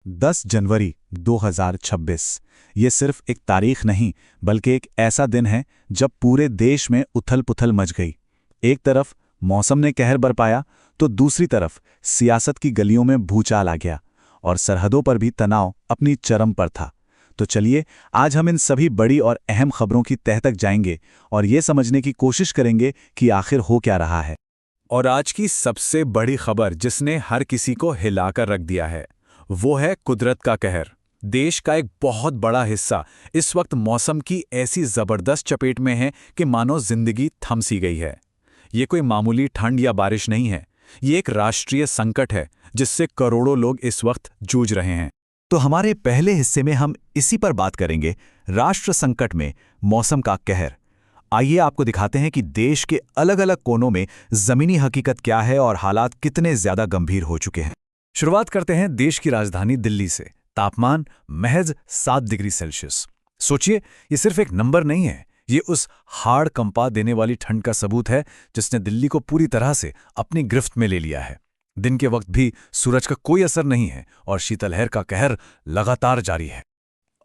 10 जनवरी 2026। ये सिर्फ एक तारीख नहीं बल्कि एक ऐसा दिन है जब पूरे देश में उथल-पुथल मच गई। एक तरफ मौसम ने कहर बरपाया तो दूसरी तरफ सियासत की गलियों में भूचाल आ गया और सरहदों पर भी तनाव अपनी चरम पर था। तो चलिए आज हम इन सभी बड़ी और अहम खबरों की तह तक जाएंगे और ये समझने की कोशिश करेंगे कि आखिर हो क्या रहा है। और आज की सबसे बड़ी खबर जिसने हर किसी को हिलाकर रख दिया है वो है कुदरत का कहर। देश का एक बहुत बड़ा हिस्सा इस वक्त मौसम की ऐसी जबरदस्त चपेट में है कि मानो जिंदगी थम सी गई है। ये कोई मामूली ठंड या बारिश नहीं है, ये एक राष्ट्रीय संकट है जिससे करोड़ों लोग इस वक्त जूझ रहे हैं। तो हमारे पहले हिस्से में हम इसी पर बात करेंगे, राष्ट्र संकट में मौसम का कहर। आइए आपको दिखाते हैं कि देश के अलग अलग कोनों में जमीनी हकीकत क्या है और हालात कितने ज्यादा गंभीर हो चुके हैं। शुरुआत करते हैं देश की राजधानी दिल्ली से। तापमान महज 7 डिग्री सेल्सियस। सोचिए, ये सिर्फ एक नंबर नहीं है, ये उस हाड़ कंपा देने वाली ठंड का सबूत है जिसने दिल्ली को पूरी तरह से अपनी गिरफ्त में ले लिया है। दिन के वक्त भी सूरज का कोई असर नहीं है और शीतलहर का कहर लगातार जारी है।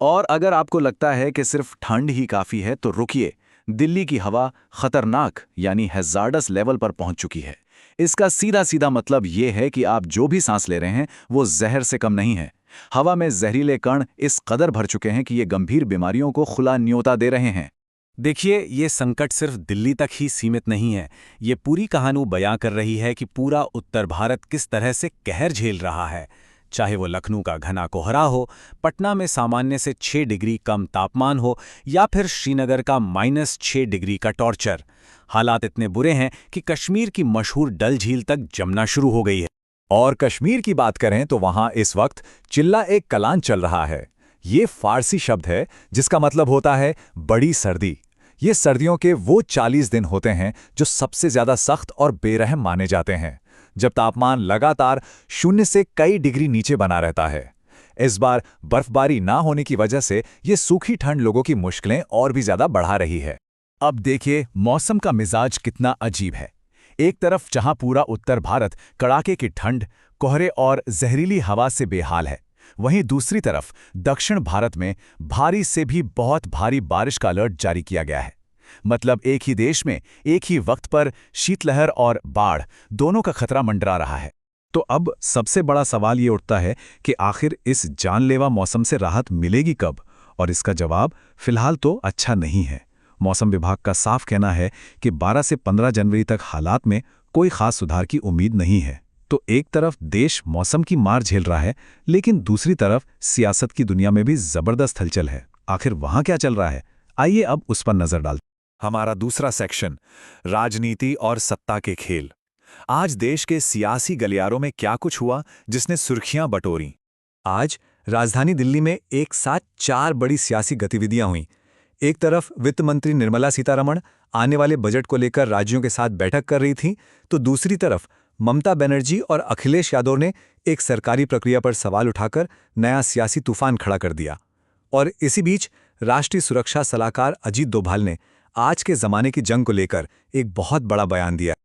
और अगर आपको लगता है कि सिर्फ ठंड ही काफी है तो रुकिए, दिल्ली की हवा खतरनाक यानी हैजार्डस लेवल पर पहुंच चुकी है। इसका सीधा सीधा मतलब ये है कि आप जो भी सांस ले रहे हैं वो जहर से कम नहीं है। हवा में जहरीले कण इस कदर भर चुके हैं कि ये गंभीर बीमारियों को खुला न्योता दे रहे हैं। देखिए, ये संकट सिर्फ दिल्ली तक ही सीमित नहीं है, ये पूरी कहानी बयां कर रही है कि पूरा उत्तर भारत किस तरह से कहर झेल रहा है। चाहे वो लखनऊ का घना कोहरा हो, पटना में सामान्य से 6 डिग्री कम तापमान हो या फिर श्रीनगर का -6 डिग्री का टॉर्चर। हालात इतने बुरे हैं कि कश्मीर की मशहूर डल झील तक जमना शुरू हो गई है। और कश्मीर की बात करें तो वहां इस वक्त चिल्ला एक कलान चल रहा है। ये फारसी शब्द है जिसका मतलब होता है बड़ी सर्दी। ये सर्दियों के वो 40 दिन होते हैं जो सबसे ज्यादा सख्त और बेरहम माने जाते हैं, जब तापमान लगातार 0 से कई डिग्री नीचे बना रहता है। इस बार बर्फबारी ना होने की वजह से ये सूखी ठंड लोगों की मुश्किलें और भी ज्यादा बढ़ा रही है। अब देखिए मौसम का मिजाज कितना अजीब है। एक तरफ जहां पूरा उत्तर भारत कड़ाके की ठंड, कोहरे और जहरीली हवा से बेहाल है, वहीं दूसरी तरफ दक्षिण भारत में भारी से भी बहुत भारी बारिश का अलर्ट जारी किया गया है। मतलब एक ही देश में एक ही वक्त पर शीतलहर और बाढ़ दोनों का खतरा मंडरा रहा है। तो अब सबसे बड़ा सवाल ये उठता है कि आखिर इस जानलेवा मौसम से राहत मिलेगी कब? और इसका जवाब फिलहाल तो अच्छा नहीं है। मौसम विभाग का साफ कहना है कि 12 से 15 जनवरी तक हालात में कोई खास सुधार की उम्मीद नहीं है। तो एक तरफ देश मौसम की मार झेल रहा है, लेकिन दूसरी तरफ सियासत की दुनिया में भी जबरदस्त हलचल है। आखिर वहां क्या चल रहा है? आइए अब उस पर नजर डालते हैं। हमारा दूसरा सेक्शन, राजनीति और सत्ता के खेल। आज देश के सियासी गलियारों में क्या कुछ हुआ जिसने सुर्खियां बटोरी। आज राजधानी दिल्ली में एक साथ 4 बड़ी सियासी गतिविधियां हुईं। एक तरफ वित्त मंत्री निर्मला सीतारमण आने वाले बजट को लेकर राज्यों के साथ बैठक कर रही थीं, तो दूसरी तरफ ममता बनर्जी और अखिलेश यादव ने एक सरकारी प्रक्रिया पर सवाल उठाकर नया सियासी तूफान खड़ा कर दिया। और इसी बीच राष्ट्रीय सुरक्षा सलाहकार अजीत डोभाल ने आज के जमाने की जंग को लेकर एक बहुत बड़ा बयान दिया।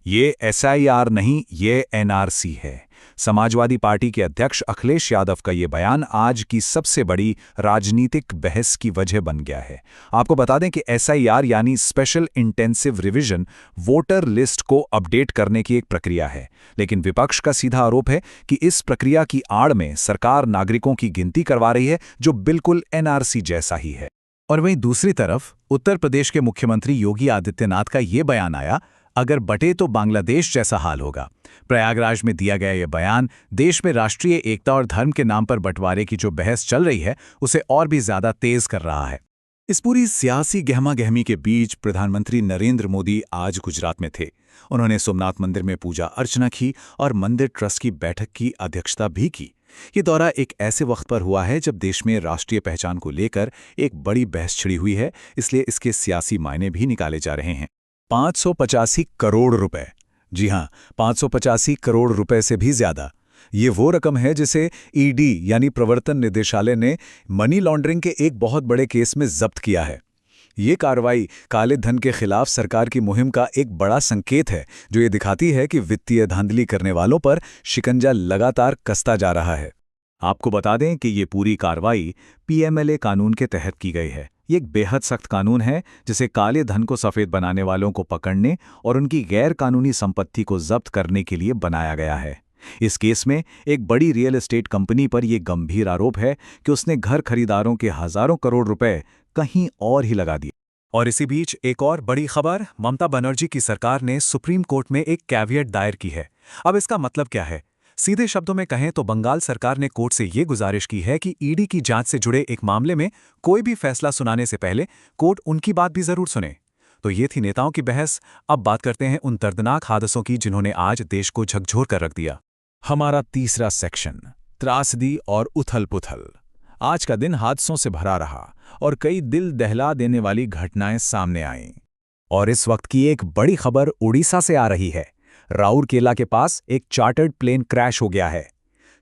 ये SIR नहीं, ये NRC है। समाजवादी पार्टी के अध्यक्ष अखिलेश यादव का ये बयान आज की सबसे बड़ी राजनीतिक बहस की वजह बन गया है। आपको बता दें कि SIR यानी special intensive revision voter list को अपडेट करने की एक प्रक्रिया है, लेकिन विपक्ष का सीधा आरोप है कि इस प्रक्रिया की आड़ में सरकार नागरिकों की गिनती करवा रही है, जो बिल्कुल NRC जैसा ही है। और वहीं दूसरी तरफ उत्तर प्रदेश के मुख्यमंत्री योगी आदित्यनाथ का ये बयान आया, अगर बटे तो बांग्लादेश जैसा हाल होगा। प्रयागराज में दिया गया यह बयान देश में राष्ट्रीय एकता और धर्म के नाम पर बंटवारे की जो बहस चल रही है उसे और भी ज्यादा तेज कर रहा है। इस पूरी सियासी गहमा-गहमी के बीच प्रधानमंत्री नरेंद्र मोदी आज गुजरात में थे। उन्होंने सोमनाथ मंदिर में पूजा अर्चना की और मंदिर ट्रस्ट की बैठक की अध्यक्षता भी की। ये दौरा एक ऐसे वक्त पर हुआ है जब देश में राष्ट्रीय पहचान को लेकर एक बड़ी बहस छिड़ी हुई है, इसलिए इसके सियासी मायने भी निकाले जा रहे हैं। 585 करोड़ रुपए, जी हां, 585 करोड़ रुपए से भी ज्यादा। ये वो रकम है जिसे ED यानी प्रवर्तन निदेशालय ने मनी लॉन्ड्रिंग के एक बहुत बड़े केस में जब्त किया है। ये कार्रवाई काले धन के खिलाफ सरकार की मुहिम का एक बड़ा संकेत है, जो ये दिखाती है कि वित्तीय धांधली करने वालों पर शिकंजा लगातार कसता जा रहा है। आपको बता दें कि ये पूरी कार्रवाई पीएमएलए कानून के तहत की गई है। ये एक बेहद सख्त कानून है जिसे काले धन को सफ़ेद बनाने वालों को पकड़ने और उनकी गैर कानूनी संपत्ति को जब्त करने के लिए बनाया गया है। इस केस में एक बड़ी रियल एस्टेट कंपनी पर यह गंभीर आरोप है कि उसने घर खरीदारों के हजारों करोड़ रुपए कहीं और ही लगा दिए। और इसी बीच एक और बड़ी खबर, ममता बनर्जी की सरकार ने सुप्रीम कोर्ट में एक कैविएट दायर की है। अब इसका मतलब क्या है? सीधे शब्दों में कहें तो बंगाल सरकार ने कोर्ट से ये गुजारिश की है कि ईडी की जांच से जुड़े एक मामले में कोई भी फैसला सुनाने से पहले कोर्ट उनकी बात भी जरूर सुने। तो ये थी नेताओं की बहस। अब बात करते हैं उन दर्दनाक हादसों की जिन्होंने आज देश को झकझोर कर रख दिया। हमारा तीसरा सेक्शन, त्रासदी और उथल पुथल। आज का दिन हादसों से भरा रहा और कई दिल दहला देने वाली घटनाएं सामने आईं। और इस वक्त की एक बड़ी खबर उड़ीसा से आ रही है। राउरकेला के पास एक चार्टर्ड प्लेन क्रैश हो गया है।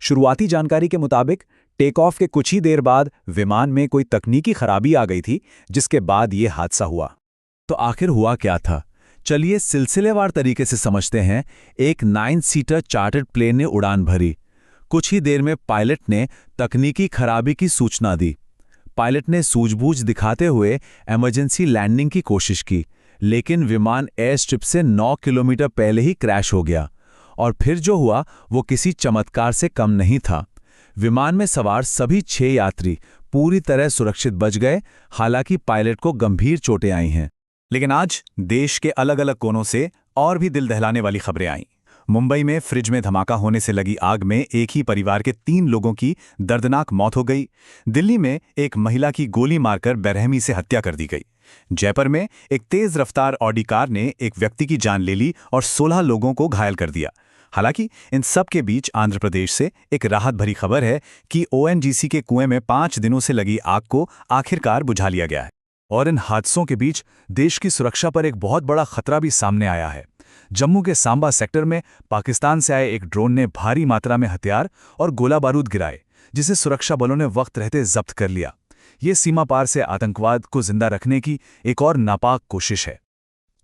शुरुआती जानकारी के मुताबिक टेक ऑफ के कुछ ही देर बाद विमान में कोई तकनीकी खराबी आ गई थी, जिसके बाद ये हादसा हुआ। तो आखिर हुआ क्या था? चलिए सिलसिलेवार तरीके से समझते हैं। एक 9 सीटर चार्टर्ड प्लेन ने उड़ान भरी। कुछ ही देर में पायलट ने तकनीकी खराबी की सूचना दी। पायलट ने सूझबूझ दिखाते हुए इमरजेंसी लैंडिंग की कोशिश की, लेकिन विमान एयर स्ट्रिप से 9 किलोमीटर पहले ही क्रैश हो गया। और फिर जो हुआ वो किसी चमत्कार से कम नहीं था। विमान में सवार सभी 6 यात्री पूरी तरह सुरक्षित बच गए, हालांकि पायलट को गंभीर चोटें आई हैं। लेकिन आज देश के अलग अलग कोनों से और भी दिल दहलाने वाली खबरें आईं। मुंबई में फ्रिज में धमाका होने से लगी आग में एक ही परिवार के 3 लोगों की दर्दनाक मौत हो गई। दिल्ली में एक महिला की गोली मारकर बेरहमी से हत्या कर दी गई। जयपुर में एक तेज रफ्तार ऑडी कार ने एक व्यक्ति की जान ले ली और 16 लोगों को घायल कर दिया। हालांकि इन सब के बीच आंध्र प्रदेश से एक राहत भरी खबर है कि ओएनजीसी के कुएं में 5 दिनों से लगी आग को आखिरकार बुझा लिया गया है। और इन हादसों के बीच देश की सुरक्षा पर एक बहुत बड़ा खतरा भी सामने आया है। जम्मू के सांबा सेक्टर में पाकिस्तान से आए एक ड्रोन ने भारी मात्रा में हथियार और गोला बारूद गिराए, जिसे सुरक्षा बलों ने वक्त रहते जब्त कर लिया। ये सीमा पार से आतंकवाद को जिंदा रखने की एक और नापाक कोशिश है।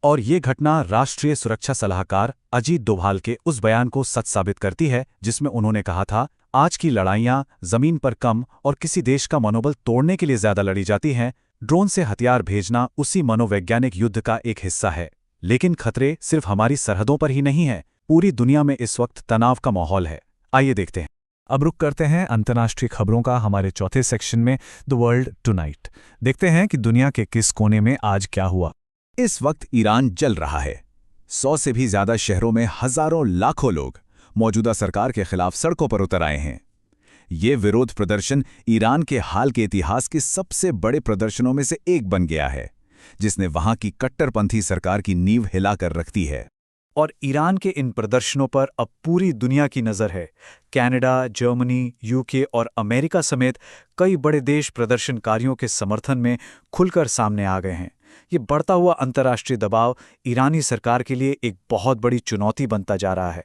और ये घटना राष्ट्रीय सुरक्षा सलाहकार अजीत डोभाल के उस बयान को सच साबित करती है जिसमें उन्होंने कहा था, आज की लड़ाइयां जमीन पर कम और किसी देश का मनोबल तोड़ने के लिए ज्यादा लड़ी जाती हैं। ड्रोन से हथियार भेजना उसी मनोवैज्ञानिक युद्ध का एक हिस्सा है। लेकिन खतरे सिर्फ हमारी सरहदों पर ही नहीं है, पूरी दुनिया में इस वक्त तनाव का माहौल है। आइए देखते हैं। अब रुक करते हैं अंतर्राष्ट्रीय खबरों का हमारे चौथे सेक्शन में, द वर्ल्ड टुनाइट। देखते हैं कि दुनिया के किस कोने में आज क्या हुआ। इस वक्त ईरान जल रहा है। 100 से भी ज्यादा शहरों में हजारों लाखों लोग मौजूदा सरकार के खिलाफ सड़कों पर उतर आए हैं। ये विरोध प्रदर्शन ईरान के हाल के इतिहास के सबसे बड़े प्रदर्शनों में से एक बन गया है, जिसने वहां की कट्टरपंथी सरकार की नींव हिलाकर रखती है। और ईरान के इन प्रदर्शनों पर अब पूरी दुनिया की नज़र है। कनाडा, जर्मनी, यूके और अमेरिका समेत कई बड़े देश प्रदर्शनकारियों के समर्थन में खुलकर सामने आ गए हैं। ये बढ़ता हुआ अंतर्राष्ट्रीय दबाव ईरानी सरकार के लिए एक बहुत बड़ी चुनौती बनता जा रहा है।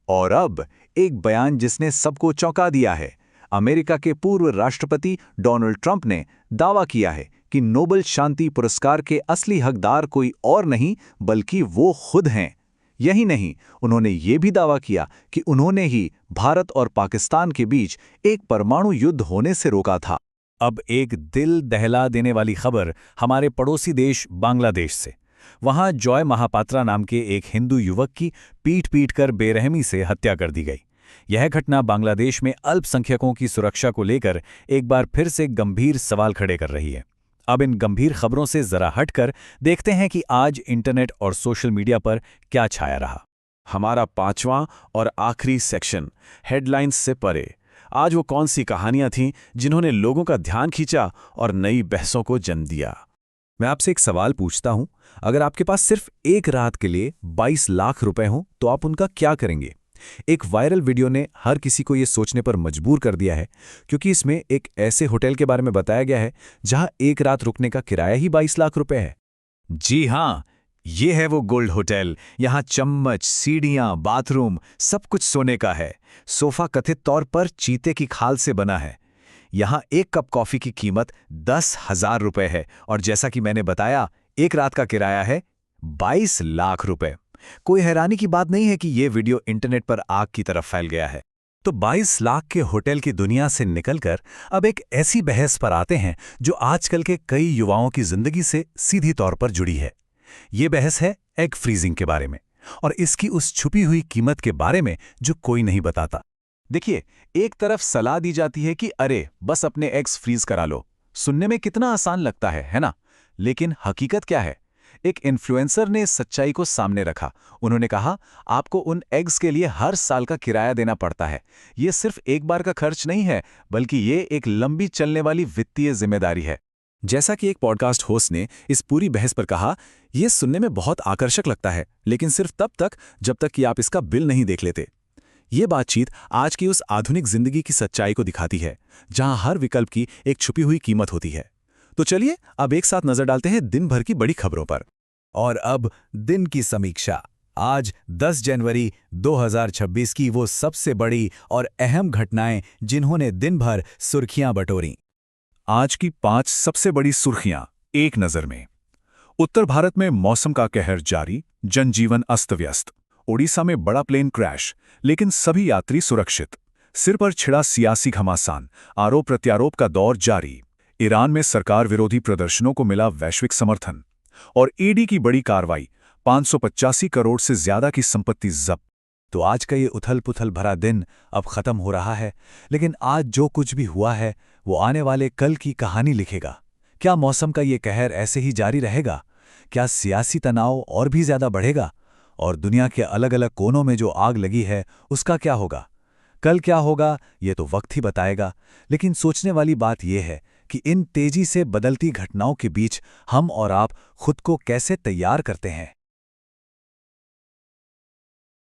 और अब एक बयान जिसने सबको चौंका दिया है। अमेरिका के पूर्व राष्ट्रपति डोनाल्ड ट्रंप ने दावा किया है कि नोबेल शांति पुरस्कार के असली हकदार कोई और नहीं बल्कि वो खुद हैं। यही नहीं, उन्होंने ये भी दावा किया कि उन्होंने ही भारत और पाकिस्तान के बीच एक परमाणु युद्ध होने से रोका था। अब एक दिल दहला देने वाली खबर हमारे पड़ोसी देश बांग्लादेश से। वहां जॉय महापात्रा नाम के एक हिंदू युवक की पीट कर बेरहमी से हत्या कर दी गई। यह घटना बांग्लादेश में अल्पसंख्यकों की सुरक्षा को लेकर एक बार फिर से गंभीर सवाल खड़े कर रही है। अब इन गंभीर खबरों से जरा हटकर देखते हैं कि आज इंटरनेट और सोशल मीडिया पर क्या छाया रहा। हमारा 5वां और आखिरी सेक्शन, हेडलाइंस से परे। आज वो कौन सी कहानियां थीं जिन्होंने लोगों का ध्यान खींचा और नई बहसों को जन्म दिया। मैं आपसे एक सवाल पूछता हूं, अगर आपके पास सिर्फ एक रात के लिए 22 लाख रुपए हों तो आप उनका क्या करेंगे? एक वायरल वीडियो ने हर किसी को यह सोचने पर मजबूर कर दिया है, क्योंकि इसमें एक ऐसे होटल के बारे में बताया गया है जहां एक रात रुकने का किराया ही 22 लाख रुपए है। जी हां, ये है वो गोल्ड होटल। यहां चम्मच, सीढ़ियां, बाथरूम सब कुछ सोने का है। सोफा कथित तौर पर चीते की खाल से बना है। यहां एक कप कॉफी की कीमत 10,000 रुपए है और जैसा कि मैंने बताया, एक रात का किराया है 22 लाख रुपए। कोई हैरानी की बात नहीं है कि यह वीडियो इंटरनेट पर आग की तरफ फैल गया है। तो 22 लाख के होटल की दुनिया से निकलकर अब एक ऐसी बहस पर आते हैं जो आजकल के कई युवाओं की जिंदगी से सीधी तौर पर जुड़ी है। ये बहस है एग फ्रीजिंग के बारे में और इसकी उस छुपी हुई कीमत के बारे में जो कोई नहीं बताता। देखिए, एक तरफ सलाह दी जाती है कि अरे बस अपने एग्स फ्रीज करा लो। सुनने में कितना आसान लगता है ना? लेकिन हकीकत क्या है? एक इन्फ्लुएंसर ने इस सच्चाई को सामने रखा। उन्होंने कहा, आपको उन एग्स के लिए हर साल का किराया देना पड़ता है। ये सिर्फ एक बार का खर्च नहीं है, बल्कि ये एक लंबी चलने वाली वित्तीय जिम्मेदारी है। जैसा कि एक पॉडकास्ट होस्ट ने इस पूरी बहस पर कहा, यह सुनने में बहुत आकर्षक लगता है, लेकिन सिर्फ तब तक जब तक कि आप इसका बिल नहीं देख लेते। ये बातचीत आज की उस आधुनिक जिंदगी की सच्चाई को दिखाती है, जहां हर विकल्प की एक छुपी हुई कीमत होती है। तो चलिए अब एक साथ नजर डालते हैं दिन भर की बड़ी खबरों पर। और अब दिन की समीक्षा। आज 10 जनवरी 2026 की वो सबसे बड़ी और अहम घटनाएं जिन्होंने दिन भर सुर्खियां बटोरी। आज की 5 सबसे बड़ी सुर्खियां एक नजर में। उत्तर भारत में मौसम का कहर जारी, जनजीवन अस्त-व्यस्त। ओडिशा में बड़ा प्लेन क्रैश, लेकिन सभी यात्री सुरक्षित। सिर पर छिड़ा सियासी घमासान, आरोप प्रत्यारोप का दौर जारी। ईरान में सरकार विरोधी प्रदर्शनों को मिला वैश्विक समर्थन। और ईडी की बड़ी कार्रवाई, 585 करोड़ से ज्यादा की संपत्ति जब्त। तो आज का ये उथल-पुथल भरा दिन अब खत्म हो रहा है, लेकिन आज जो कुछ भी हुआ है वो आने वाले कल की कहानी लिखेगा। क्या मौसम का ये कहर ऐसे ही जारी रहेगा? क्या सियासी तनाव और भी ज्यादा बढ़ेगा? और दुनिया के अलग-अलग कोनों में जो आग लगी है उसका क्या होगा? कल क्या होगा ये तो वक्त ही बताएगा, लेकिन सोचने वाली बात यह है कि इन तेजी से बदलती घटनाओं के बीच हम और आप खुद को कैसे तैयार करते हैं।